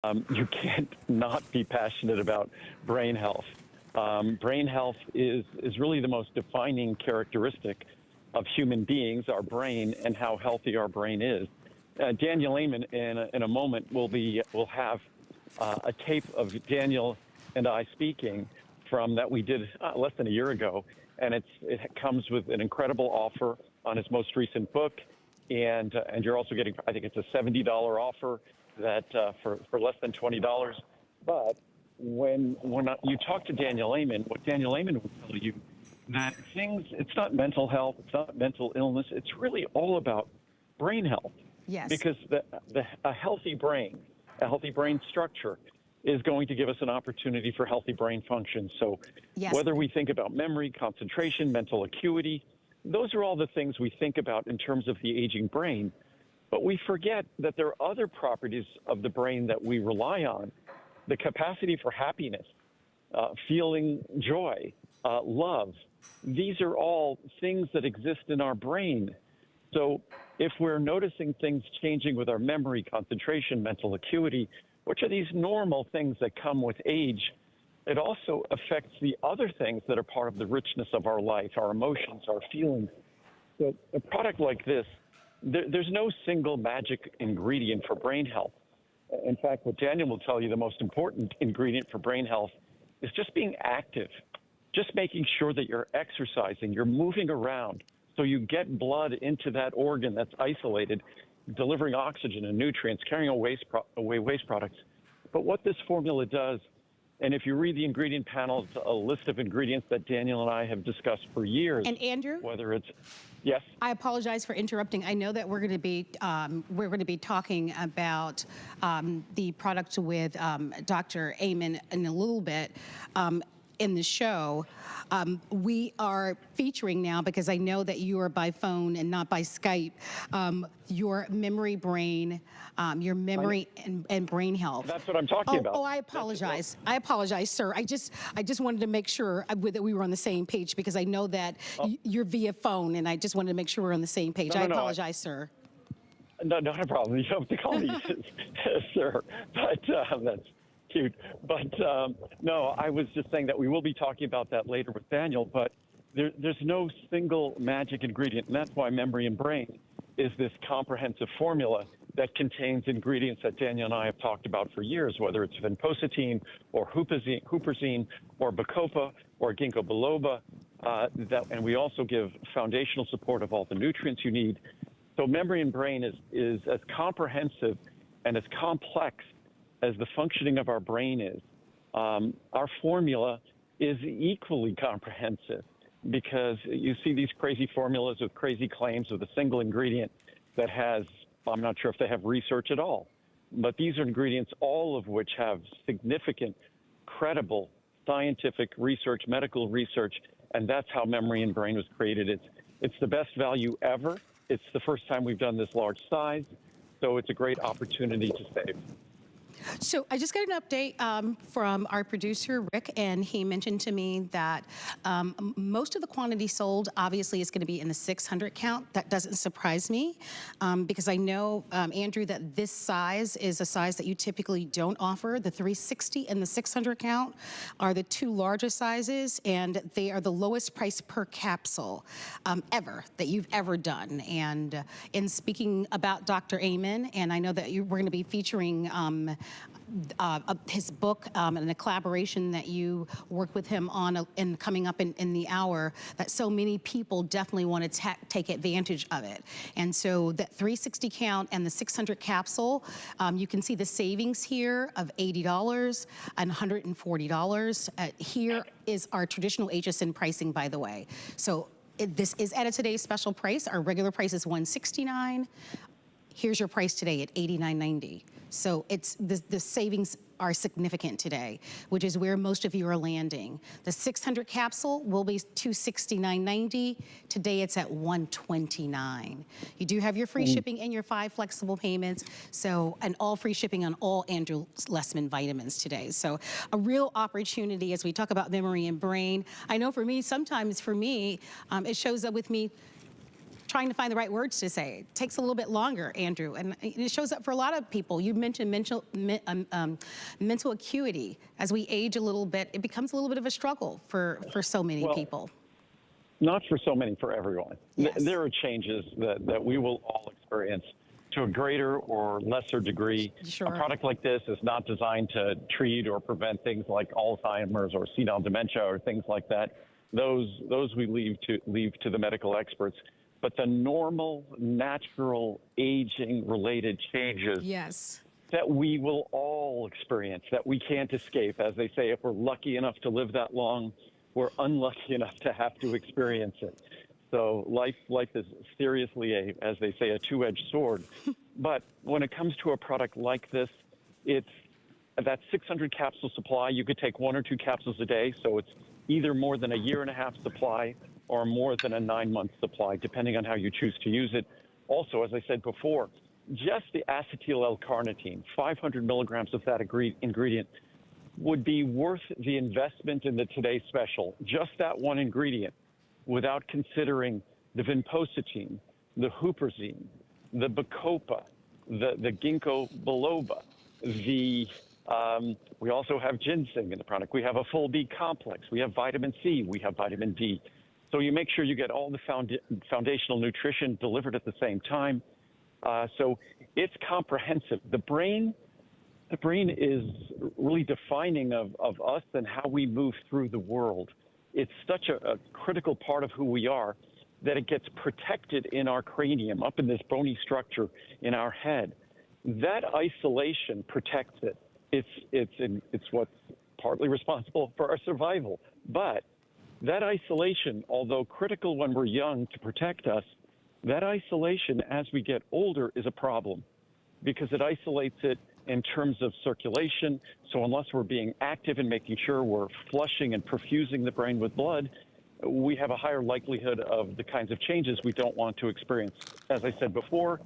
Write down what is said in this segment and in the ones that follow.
You can't not be passionate about brain health. Brain health is really the most defining characteristic of human beings, our brain, and how healthy our brain is. Daniel Amen, in a moment, will have a tape of Daniel and I speaking from that we did less than a year ago, and it comes with an incredible offer on his most recent book, and you're also getting, I think it's a $70 offer that for less than $20. But when you talk to Daniel Amen, what Daniel Amen will tell you that it's not mental health, it's not mental illness, it's really all about brain health. Yes. Because a healthy brain structure is going to give us an opportunity for healthy brain function. So yes. Whether we think about memory, concentration, mental acuity, those are all the things we think about in terms of the aging brain. But we forget that there are other properties of the brain that we rely on. The capacity for happiness, feeling joy, love. These are all things that exist in our brain. So if we're noticing things changing with our memory, concentration, mental acuity, which are these normal things that come with age, it also affects the other things that are part of the richness of our life, our emotions, our feelings. So a product like this, there's no single magic ingredient for brain health. In fact, what Daniel will tell you, the most important ingredient for brain health is just being active, just making sure that you're exercising, you're moving around, so you get blood into that organ that's isolated, delivering oxygen and nutrients, carrying away waste products. But what this formula does, and if you read the ingredient panel, it's a list of ingredients that Daniel and I have discussed for years. And Andrew? Whether it's, yes? I apologize for interrupting. I know that we're going to be talking about the product with Dr. Amen in a little bit. In the show, we are featuring now, because I know that you are by phone and not by Skype, your memory brain, your memory and brain health. That's what I'm talking about. Oh, I apologize. I apologize, sir. I just wanted to make sure that we were on the same page, because I know that you're via phone, and I just wanted to make sure we're on the same page. I apologize, sir. No, not a problem. You don't have to call me sir. But that's cute. But no, I was just saying that we will be talking about that later with Daniel, but there's no single magic ingredient, and that's why Memory and Brain is this comprehensive formula that contains ingredients that Daniel and I have talked about for years, whether it's Vinpocetine or Huperzine or Bacopa or Ginkgo Biloba, and we also give foundational support of all the nutrients you need. So Memory and Brain is as comprehensive and as complex as the functioning of our brain is. Our formula is equally comprehensive, because you see these crazy formulas with crazy claims with a single ingredient that has, I'm not sure if they have research at all, but these are ingredients, all of which have significant, credible scientific research, medical research, and that's how Memory and Brain was created. It's the best value ever. It's the first time we've done this large size, so it's a great opportunity to save. So I just got an update from our producer, Rick, and he mentioned to me that most of the quantity sold obviously is going to be in the 600 count. That doesn't surprise me, because I know, Andrew, that this size is a size that you typically don't offer. The 360 and the 600 count are the two largest sizes, and they are the lowest price per capsule ever that you've ever done. And in speaking about Dr. Amen, and I know that we're going to be featuring his book and a collaboration that you work with him on and coming up in the hour, that so many people definitely want to take advantage of it. And so that 360 count and the 600 capsule, you can see the savings here of $80 and $140. Here is our traditional HSN pricing, by the way. So this is at a today's special price. Our regular price is $169. Here's your price today at $89.90. So it's the savings are significant today, which is where most of you are landing. The 600 capsule will be $269.90. Today it's at $129. You do have your free shipping and your 5 flexible payments. So, and all free shipping on all Andrew Lessman vitamins today. So a real opportunity as we talk about Memory and Brain. I know for me, sometimes for me, it shows up with me trying to find the right words to say. It takes a little bit longer, Andrew, and it shows up for a lot of people. You mentioned mental acuity. As we age a little bit, it becomes a little bit of a struggle for so many people. Not for so many, for everyone. Yes. There are changes that we will all experience to a greater or lesser degree. Sure. A product like this is not designed to treat or prevent things like Alzheimer's or senile dementia or things like that. Those we leave to the medical experts. But the normal, natural, aging-related changes Yes. that we will all experience, that we can't escape. As they say, if we're lucky enough to live that long, we're unlucky enough to have to experience it. So life is seriously, as they say, a two-edged sword. But when it comes to a product like this, it's that 600 capsule supply. You could take 1 or 2 capsules a day, so it's either more than a 1.5 year supply or more than a 9-month supply, depending on how you choose to use it. Also, as I said before, just the acetyl L-carnitine, 500 milligrams of that ingredient would be worth the investment in the Today Special, just that one ingredient, without considering the Vinpocetine, the Huperzine, the Bacopa, the Ginkgo Biloba, we also have Ginseng in the product. We have a full BComplex. We have vitamin C. We have vitamin D. So you make sure you get all the foundational nutrition delivered at the same time. So it's comprehensive. The brain is really defining of us and how we move through the world. It's such a critical part of who we are that it gets protected in our cranium, up in this bony structure in our head. That isolation protects it. It's what's partly responsible for our survival. But that isolation, although critical when we're young to protect us, that isolation as we get older is a problem because it isolates it in terms of circulation. So unless we're being active and making sure we're flushing and perfusing the brain with blood, we have a higher likelihood of the kinds of changes we don't want to experience. As I said before,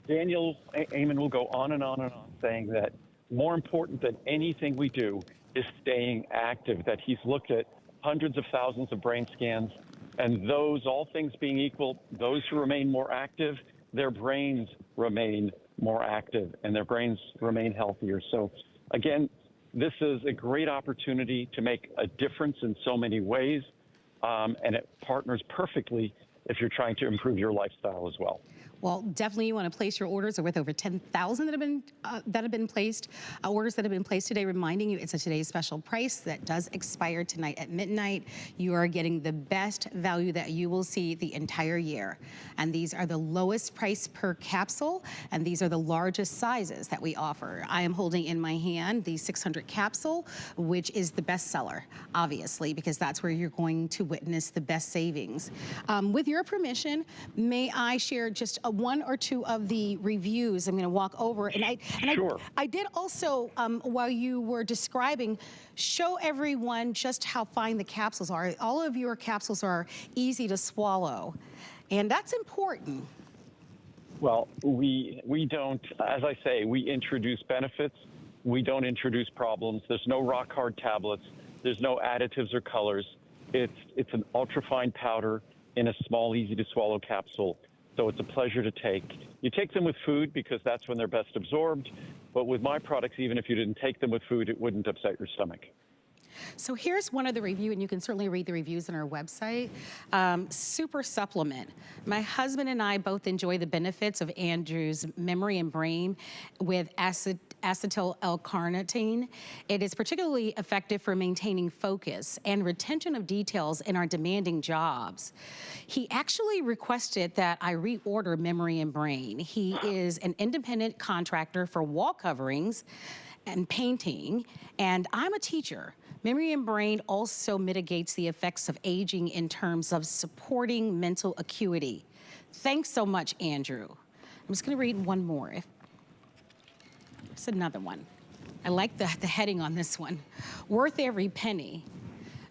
Daniel Amen will go on and on and on saying that more important than anything we do is staying active, that he's looked at hundreds of thousands of brain scans, and those, all things being equal, those who remain more active, their brains remain more active and their brains remain healthier. So again, this is a great opportunity to make a difference in so many ways, and it partners perfectly if you're trying to improve your lifestyle as well. Well, definitely you want to place your orders. With over 10,000 that have been placed, orders that have been placed today, reminding you it's a today's special price that does expire tonight at midnight. You are getting the best value that you will see the entire year. And these are the lowest price per capsule, and these are the largest sizes that we offer. I am holding in my hand the 600 capsule, which is the best seller, obviously, because that's where you're going to witness the best savings. With your permission, may I share just one or two of the reviews I'm going to walk over, and Sure. I did also, while you were describing, show everyone just how fine the capsules are. All of your capsules are easy to swallow, and that's important. Well, we don't, as I say, we introduce benefits. We don't introduce problems. There's no rock hard tablets. There's no additives or colors. It's an ultrafine powder in a small, easy to swallow capsule. So it's a pleasure to take. You take them with food because that's when they're best absorbed. But with my products, even if you didn't take them with food, it wouldn't upset your stomach. So here's one of the reviews, and you can certainly read the reviews on our website. Super supplement. My husband and I both enjoy the benefits of Andrew's Memory and Brain with Acetyl L-carnitine. It is particularly effective for maintaining focus and retention of details in our demanding jobs. He actually requested that I reorder Memory and Brain. He is an independent contractor for wall coverings and painting, and I'm a teacher. Memory and Brain also mitigates the effects of aging in terms of supporting mental acuity. Thanks so much, Andrew. I'm just gonna read one more. It's another one. I like the heading on this one. Worth every penny.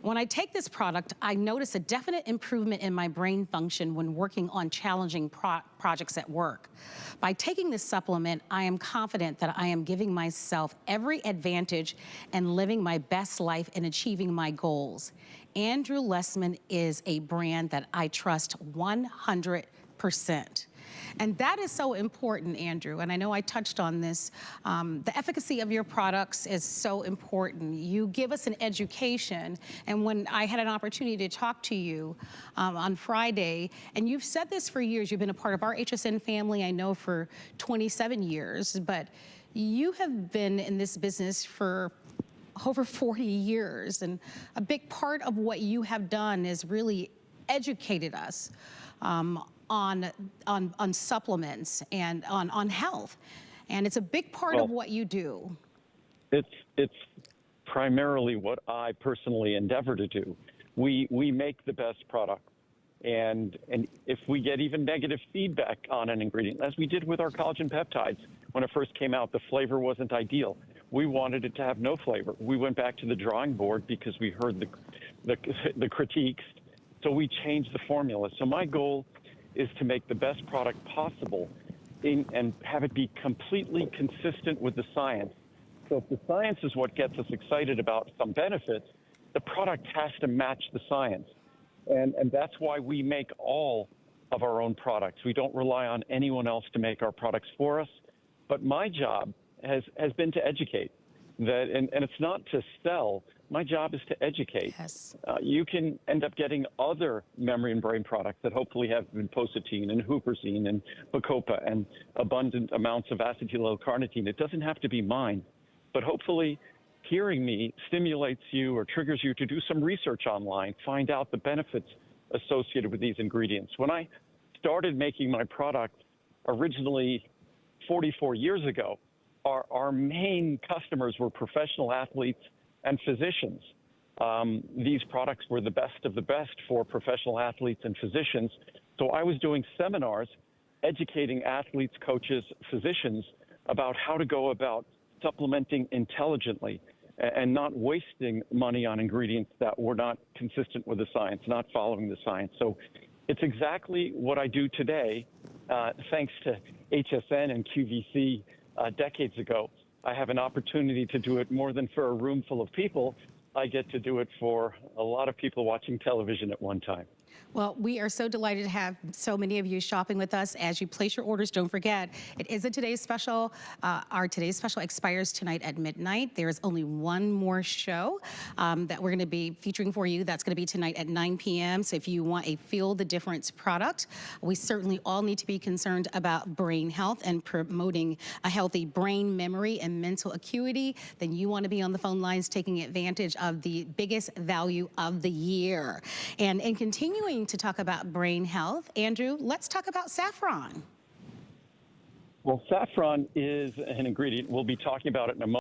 When I take this product, I notice a definite improvement in my brain function when working on challenging projects at work. By taking this supplement, I am confident that I am giving myself every advantage and living my best life and achieving my goals. Andrew Lessman is a brand that I trust 100%. 4%. And that is so important, Andrew. And I know I touched on this. The efficacy of your products is so important. You give us an education. And when I had an opportunity to talk to you on Friday, and you've said this for years, you've been a part of our HSN family, I know, for 27 years, but you have been in this business for over 40 years. And a big part of what you have done is really educated us on supplements and on health. And it's a big part of what you do. It's primarily what I personally endeavor to do. We make the best product. And if we get even negative feedback on an ingredient, as we did with our collagen peptides, when it first came out, the flavor wasn't ideal. We wanted it to have no flavor. We went back to the drawing board because we heard the critiques. So we changed the formula. So my goal is to make the best product possible and have it be completely consistent with the science. So if the science is what gets us excited about some benefits, the product has to match the science. And that's why we make all of our own products. We don't rely on anyone else to make our products for us. But my job has been to educate. And it's not to sell. My job is to educate. Yes. You can end up getting other memory and brain products that hopefully have Vinpocetine and Huperzine and Bacopa and abundant amounts of Acetyl LCarnitine. It doesn't have to be mine. But hopefully hearing me stimulates you or triggers you to do some research online, find out the benefits associated with these ingredients. When I started making my product originally 44 years ago, our main customers were professional athletes and physicians. These products were the best of the best for professional athletes and physicians. So I was doing seminars educating athletes, coaches, physicians about how to go about supplementing intelligently and not wasting money on ingredients that were not consistent with the science, not following the science. So it's exactly what I do today, thanks to HSN and QVC decades ago. I have an opportunity to do it more than for a room full of people. I get to do it for a lot of people watching television at one time. Well, we are so delighted to have so many of you shopping with us. As you place your orders, don't forget, it is a today's special. Our today's special expires tonight at midnight. There is only one more show that we're going to be featuring for you. That's going to be tonight at 9 p.m. So if you want a Feel the Difference product, we certainly all need to be concerned about brain health and promoting a healthy brain, memory, and mental acuity. Then you want to be on the phone lines taking advantage of the biggest value of the year. And in continuing to talk about brain health, Andrew, let's talk about saffron. Well, saffron is an ingredient. We'll be talking about it in a moment.